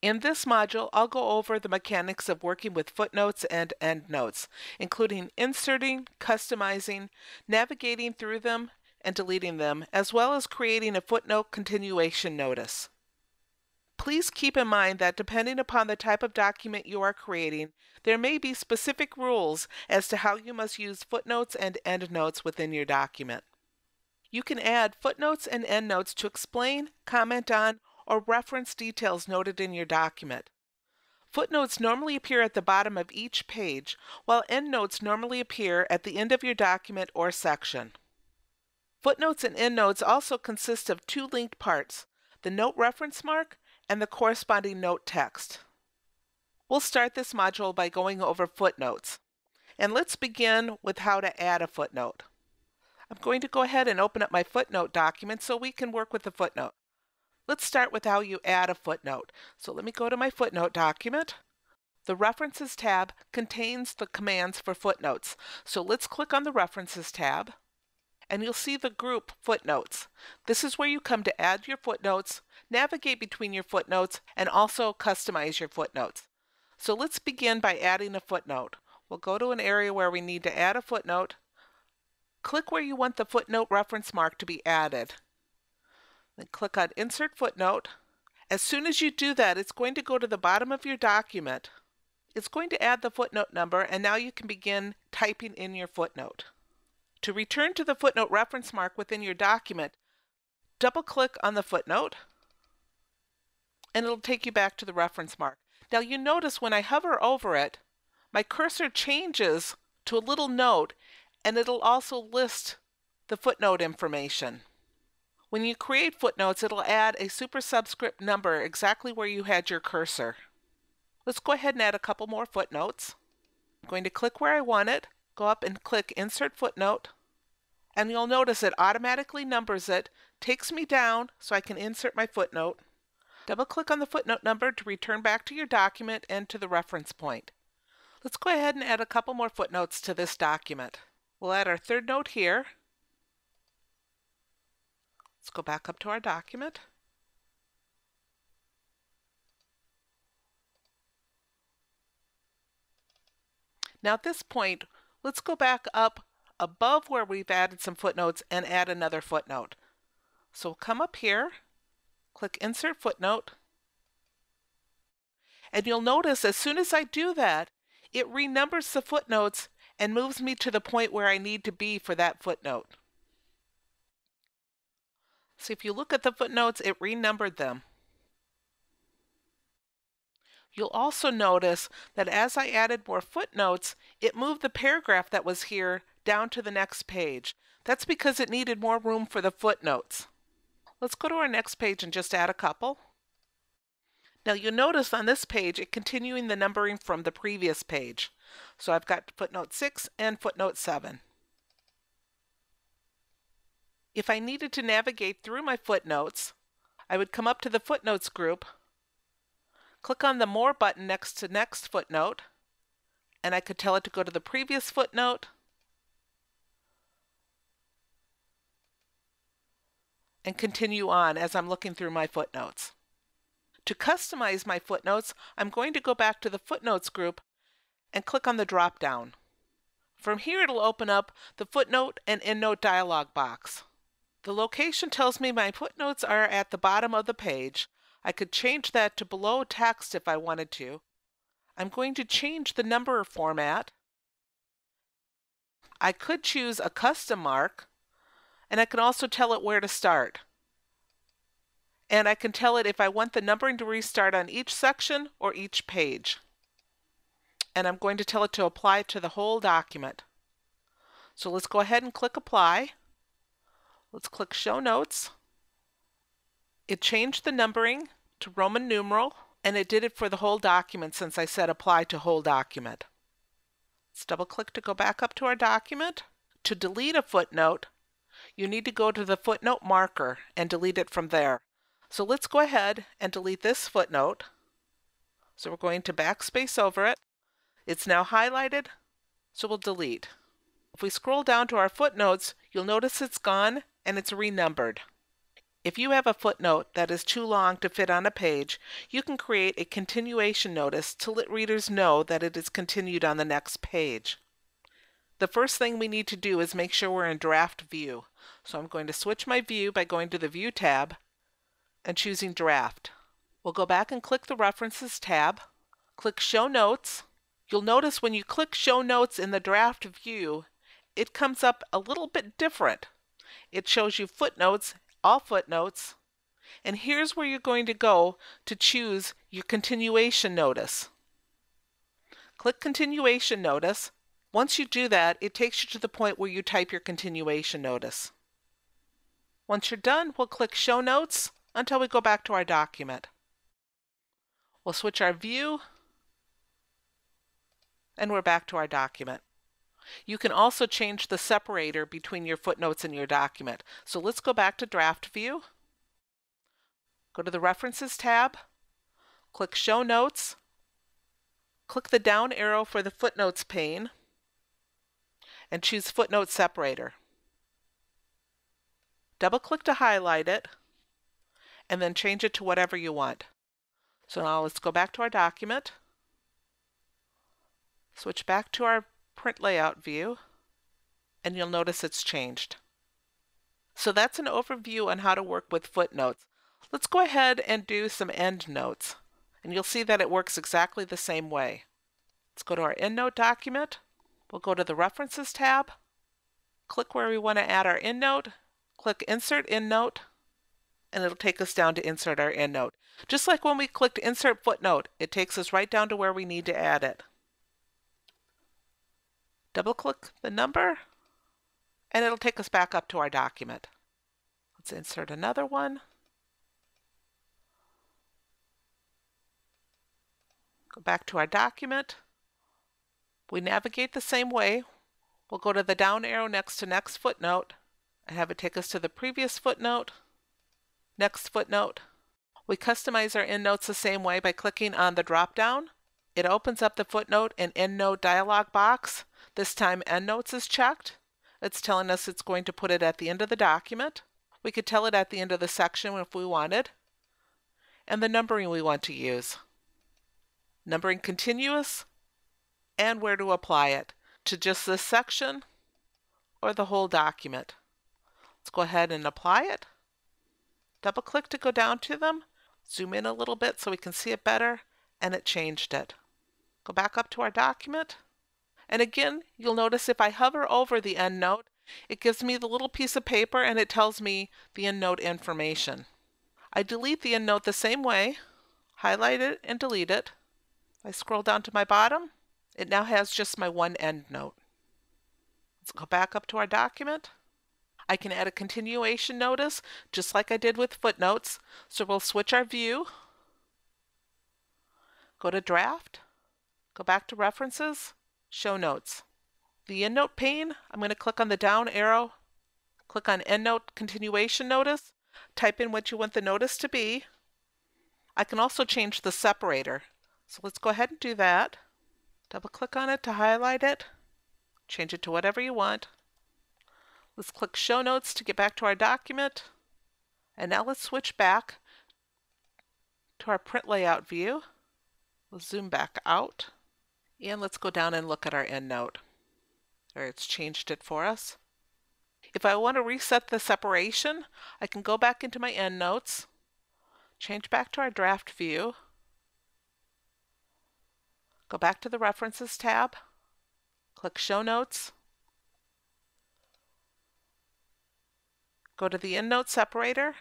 In this module, I'll go over the mechanics of working with footnotes and endnotes, including inserting, customizing, navigating through them, and deleting them, as well as creating a footnote continuation notice. Please keep in mind that depending upon the type of document you are creating, there may be specific rules as to how you must use footnotes and endnotes within your document. You can add footnotes and endnotes to explain, comment on, or reference details noted in your document. Footnotes normally appear at the bottom of each page, while endnotes normally appear at the end of your document or section. Footnotes and endnotes also consist of two linked parts, the note reference mark and the corresponding note text. We'll start this module by going over footnotes. And let's begin with how to add a footnote. I'm going to go ahead and open up my footnote document so we can work with the footnote. Let's start with how you add a footnote. So let me go to my footnote document. The References tab contains the commands for footnotes. So let's click on the References tab, and you'll see the group Footnotes. This is where you come to add your footnotes, navigate between your footnotes, and also customize your footnotes. So let's begin by adding a footnote. We'll go to an area where we need to add a footnote. Click where you want the footnote reference mark to be added. Then click on Insert Footnote. As soon as you do that, it's going to go to the bottom of your document. It's going to add the footnote number, and now you can begin typing in your footnote. To return to the footnote reference mark within your document, double-click on the footnote, and it'll take you back to the reference mark. Now you notice when I hover over it, my cursor changes to a little note, and it'll also list the footnote information. When you create footnotes, it'll add a super subscript number exactly where you had your cursor. Let's go ahead and add a couple more footnotes. I'm going to click where I want it, go up and click Insert Footnote, and you'll notice it automatically numbers it, takes me down so I can insert my footnote. Double-click on the footnote number to return back to your document and to the reference point. Let's go ahead and add a couple more footnotes to this document. We'll add our third note here. Let's go back up to our document. Now at this point, let's go back up above where we've added some footnotes and add another footnote. So we'll come up here, click Insert Footnote, and you'll notice as soon as I do that, it renumbers the footnotes and moves me to the point where I need to be for that footnote. So if you look at the footnotes, it renumbered them. You'll also notice that as I added more footnotes, it moved the paragraph that was here down to the next page. That's because it needed more room for the footnotes. Let's go to our next page and just add a couple. Now you'll notice on this page it continuing the numbering from the previous page. So I've got footnote 6 and footnote 7. If I needed to navigate through my footnotes, I would come up to the Footnotes group, click on the More button next to Next Footnote, and I could tell it to go to the previous footnote, and continue on as I'm looking through my footnotes. To customize my footnotes, I'm going to go back to the Footnotes group and click on the drop-down. From here it'll open up the Footnote and Endnote dialog box. The location tells me my footnotes are at the bottom of the page. I could change that to below text if I wanted to. I'm going to change the number format. I could choose a custom mark, and I can also tell it where to start. And I can tell it if I want the numbering to restart on each section or each page. And I'm going to tell it to apply it to the whole document. So let's go ahead and click Apply. Let's click Show Notes. It changed the numbering to Roman numeral, and it did it for the whole document since I said Apply to Whole Document. Let's double-click to go back up to our document. To delete a footnote, you need to go to the footnote marker and delete it from there. So let's go ahead and delete this footnote. So we're going to backspace over it. It's now highlighted, so we'll delete. If we scroll down to our footnotes, you'll notice it's gone and it's renumbered. If you have a footnote that is too long to fit on a page, you can create a continuation notice to let readers know that it is continued on the next page. The first thing we need to do is make sure we're in draft view. So I'm going to switch my view by going to the View tab and choosing Draft. We'll go back and click the References tab, click Show Notes. You'll notice when you click Show Notes in the draft view, it comes up a little bit different. It shows you footnotes, all footnotes, and here's where you're going to go to choose your continuation notice. Click Continuation Notice. Once you do that, it takes you to the point where you type your continuation notice. Once you're done, we'll click Show Notes until we go back to our document. We'll switch our view, and we're back to our document. You can also change the separator between your footnotes and your document. So let's go back to Draft View, go to the References tab, click Show Notes, click the down arrow for the Footnotes pane, and choose Footnote Separator. Double-click to highlight it, and then change it to whatever you want. So now let's go back to our document, switch back to our print layout view, and you'll notice it's changed. So that's an overview on how to work with footnotes. Let's go ahead and do some endnotes, and you'll see that it works exactly the same way. Let's go to our EndNote document. We'll go to the References tab, click where we want to add our EndNote, click Insert EndNote, and it'll take us down to insert our EndNote. Just like when we clicked Insert Footnote, it takes us right down to where we need to add it. Double-click the number, and it'll take us back up to our document. Let's insert another one. Go back to our document. We navigate the same way. We'll go to the down arrow next to Next Footnote and have it take us to the previous footnote, Next Footnote. We customize our endnotes the same way by clicking on the drop-down. It opens up the Footnote and EndNote dialog box. This time EndNotes is checked. It's telling us it's going to put it at the end of the document. We could tell it at the end of the section if we wanted. And the numbering we want to use. Numbering continuous, and where to apply it, to just this section or the whole document. Let's go ahead and apply it. Double click to go down to them, zoom in a little bit so we can see it better, and it changed it. Go back up to our document, and again you'll notice if I hover over the EndNote, it gives me the little piece of paper and it tells me the EndNote information. I delete the EndNote the same way, highlight it and delete it. I scroll down to my bottom, it now has just my one EndNote. Let's go back up to our document. I can add a continuation notice just like I did with footnotes. So we'll switch our view, go to Draft, go back to References, Show Notes. The EndNote pane, I'm going to click on the down arrow, click on EndNote Continuation Notice, type in what you want the notice to be. I can also change the separator. So let's go ahead and do that. Double click on it to highlight it, change it to whatever you want. Let's click Show Notes to get back to our document. And now let's switch back to our print layout view. We'll zoom back out. And let's go down and look at our EndNote. There, it's changed it for us. If I want to reset the separation, I can go back into my EndNotes, change back to our draft view, go back to the References tab, click Show Notes, go to the EndNote separator,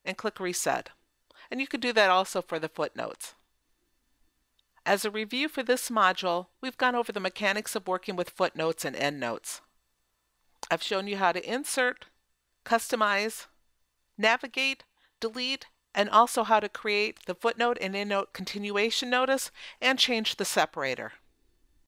and click Reset. And you could do that also for the footnotes. As a review for this module, we've gone over the mechanics of working with footnotes and endnotes. I've shown you how to insert, customize, navigate, delete, and also how to create the footnote and endnote continuation notice and change the separator.